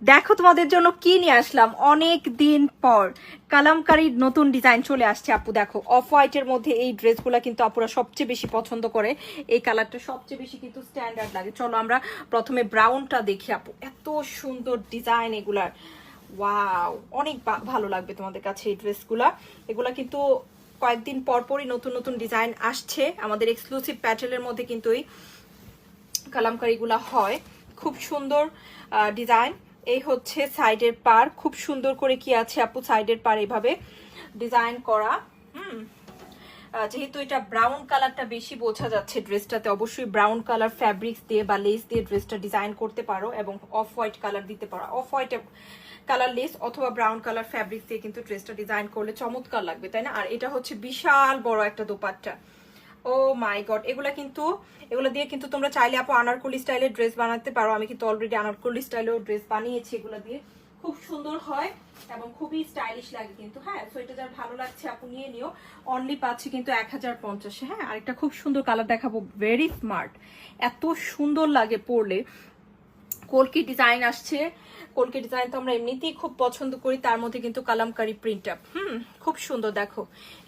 দেখো তোমাদের জন্য কি নিয়ে আসলাম, অনেক দিন পর কালামকারীর নতুন ডিজাইন চলে আসছে আপু। দেখো অফ হোয়াইটের মধ্যে এই ড্রেসগুলো কিন্তু আপুরা সবচেয়ে বেশি পছন্দ করে, এই কালারটা সবচেয়ে বেশি কিন্তু স্ট্যান্ডার্ড লাগে। চলো আমরা প্রথমে ব্রাউনটা দেখি আপু, এত সুন্দর ডিজাইন এগুলার, ওয়াও অনেক ভালো লাগবে তোমাদের কাছে এই ড্রেসগুলা। এগুলা কিন্তু কয়েকদিন পর পরই নতুন নতুন ডিজাইন আসছে আমাদের এক্সক্লুসিভ প্যাটেলের মধ্যে, কিন্তু এই কালামকারীগুলা হয় খুব সুন্দর ডিজাইন। এই হচ্ছে সাইডের পার, খুব সুন্দর করে কি আছে আপু সাইডের পার এইভাবে ডিজাইন করা। যেহেতু এটা ব্রাউন কালারটা বেশি বোঝা যাচ্ছে ড্রেসটাতে, অবশ্যই ব্রাউন কালার ফ্যাব্রিক্স দিয়ে বা লেস দিয়ে ড্রেসটা ডিজাইন করতে পারো, এবং অফ হোয়াইট কালার দিতে পারো। অফ হোয়াইট কালার লেস অথবা ব্রাউন কালার ফ্যাব্রিক্স দিয়ে কিন্তু ড্রেসটা ডিজাইন করলে চমৎকার লাগবে, তাই না? আর এটা হচ্ছে বিশাল বড় একটা দোপাট্টা। ও মাই গড, এগুলো দিয়ে কিন্তু তোমরা চাইলে আপু আনারকলি স্টাইলের ড্রেস বানাতে পারো। আমি কিন্তু অলরেডি আনারকলি স্টাইলেও ড্রেস বানিয়েছি, এগুলো দিয়ে খুব সুন্দর হয় এবং খুবই স্টাইলিশ লাগে কিন্তু। হ্যাঁ, সো এটা যার ভালো লাগছে আপু নিয়ে নিও। অনলি পাচ্ছি কিন্তু 1050। হ্যাঁ, আরেকটা খুব সুন্দর কালার দেখাবো, ভেরি স্মার্ট, এত সুন্দর লাগে পরলে। কলকি ডিজাইন আসছে, কলকি ডিজাইন তো আমরা এমনিতেই খুব পছন্দ করি, তার মধ্যে কিন্তু কালামকারী প্রিন্ট আপ। খুব সুন্দর। দেখো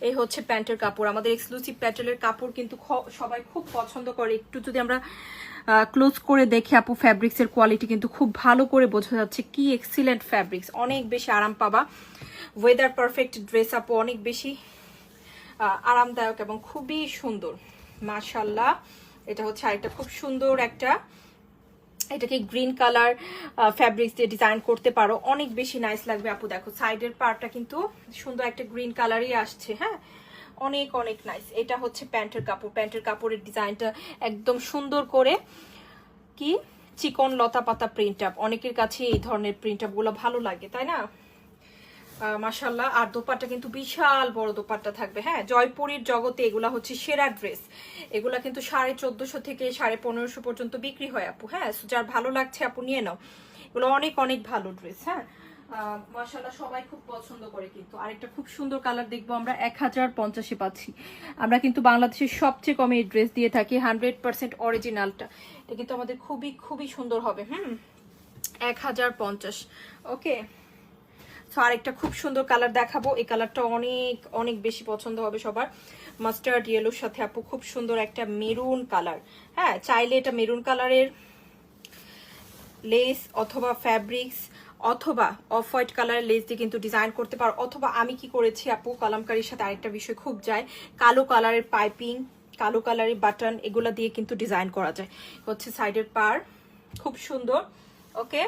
এই হচ্ছে প্যান্টের কাপড়, আমাদের এক্সক্লুসিভ প্যাটেলের কাপড় কিন্তু সবাই খুব পছন্দ করে। একটু যদি আমরা ক্লোজ করে দেখি আপু, ফ্যাব্রিক্সের কোয়ালিটি কিন্তু খুব ভালো করে বোঝা যাচ্ছে, কি এক্সিলেন্ট ফ্যাব্রিক্স, অনেক বেশি আরাম পাবা। ওয়েদার পারফেক্ট ড্রেস আপু, অনেক বেশি আরামদায়ক এবং খুবই সুন্দর মাশাআল্লাহ। এটা হচ্ছে আরেকটা খুব সুন্দর একটা, এটাকে গ্রিন কালার ফ্যাব্রিক্স দিয়ে ডিজাইন করতে পারো, অনেক বেশি নাইস লাগবে আপু। দেখো সাইডের পার্টটা কিন্তু সুন্দর একটা গ্রিন কালারই আসছে। হ্যাঁ, অনেক অনেক নাইস। এটা হচ্ছে প্যান্টের কাপড়, প্যান্টের কাপড়ের ডিজাইনটা একদম সুন্দর করে কি চিকন লতা পাতা প্রিন্ট আপ, অনেকের কাছে এই ধরনের প্রিন্ট আপ গুলো ভালো লাগে, তাই না? মাশাল্লাহ। আর দোপাট্টা কিন্তু বিশাল বড় দোপাট্টা থাকবে। হ্যাঁ, জয়পুরীর জগতে এগুলা হচ্ছে সেরা ড্রেস, এগুলা কিন্তু 1450 থেকে 1550 পর্যন্ত বিক্রি হয় আপু। হ্যাঁ, যার ভালো লাগছে আপু নিয়ে নাও, এগুলো অনেক অনেক ভালো ড্রেস। হ্যাঁ, মাশাল্লাহ সবাই খুব পছন্দ করে কিন্তু। আরেকটা খুব সুন্দর কালার দেখবো আমরা, 1050 পাচ্ছি। আমরা কিন্তু বাংলাদেশের সবচেয়ে কমে এই ড্রেস দিয়ে থাকি, 100% অরিজিনালটা। এটা কিন্তু আমাদের খুবই খুবই সুন্দর হবে। 1050। ওকে, তো আরেকটা খুব সুন্দর কালার দেখাবো, এই কালারটা অনেক অনেক বেশি পছন্দ হবে সবার। মাস্টার্ড ইয়েলোর সাথে আপু খুব সুন্দর একটা মেরুন কালার। হ্যাঁ, চাইলে এটা মেরুন কালারের লেস অথবা ফ্যাব্রিক্স অথবা অফ হোয়াইট কালারের লেস দিয়ে কিন্তু ডিজাইন করতে পারো, অথবা আমি কি করেছি আপু, কালামকারীর সাথে আরেকটা বিষয় খুব যায়, কালো কালারের পাইপিং, কালো কালারের বাটন, এগুলা দিয়ে কিন্তু ডিজাইন করা যায়। হচ্ছে সাইডের পার, খুব সুন্দর। ওকে,